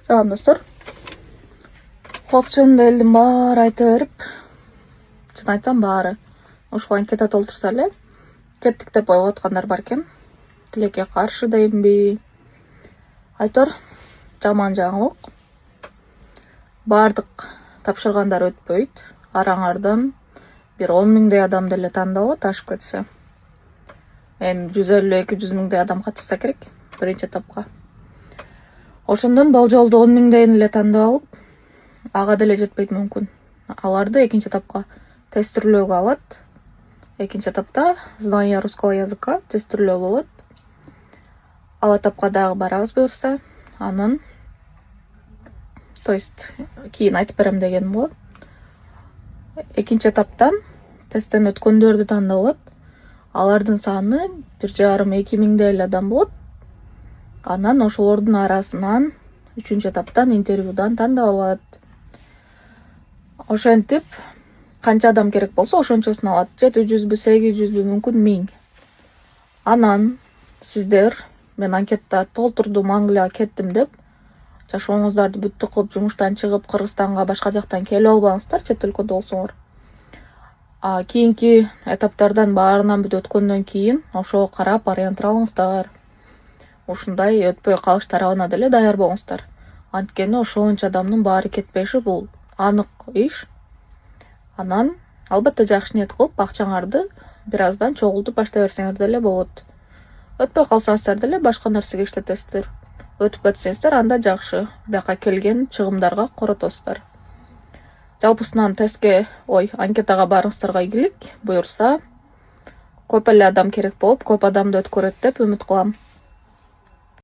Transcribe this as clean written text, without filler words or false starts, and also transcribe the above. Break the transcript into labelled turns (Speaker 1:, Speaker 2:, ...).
Speaker 1: Салам достор. Хопчун элдин баары айтып берип, чын айтсам баары ушул анкета толтурса эле кеттик деп коюп аткандар бар экен. Тилекке каршы дейинби? Айтор жаман жаңылык. Бардык тапшыргандар өтпөйт. Араңардан бир 10 миңдей адам деле тандалат ашып кетсе. Эми 150-200 миңдей адам катышса керек биринчи этапка. Ошондон болжолду 10 миңдейин эле тандап алып, ага деле жетпейт мүмкүн. Аларды экинчи этапка тестирлөөгө алат. Экинчи этапта знание русского языка тестирлөө болот. Ал этапка дагы барабыз буюрса, анан то есть кийин айтып берем дегеним го. Экинчи этаптан тесттен өткөндөрдү тандап алат. Алардын саны 1,5-2 миңдей эле адам болот. Анан ошолордун арасынан үчүнчү этаптан интервьюдан тандап алат. Ошентип канча адам керек болсо ошончосун алат. 700бү, 800бү, мүмкүн 1000. Анан сиздер мен анкета толтурдум, Англияга кеттим деп жашооңуздарды бүттү кылып жумуштан чыгып Кыргызстанга башка жактан келип албаңыздар, чет өлкөдө болсоңор. Кийинки этаптардан баарынан бүт өткөндөн кийин ошого карап ориентир алыңыздар. Ушундай өтпөй калыш тарабына деле даяр болуңуздар. Анткени ошончо адамдын баары кетпеши бул анык иш. Анан албетте жакшы ниет кылып акчаңарды бир аздан чогултуп баштай берсеңер деле болот. Өтпөй калсаңыздар деле башка нерсеге иштетесиздер. Өтүп кетсеңиздер анда жакшы. Бияка келген чыгымдарга коротосуздар. Жалпысынан тестке, анкетага барыңыздарга ийгилик буюрса, көп эле адам керек болуп, көп адамды өткөрөт деп үмүт кылам.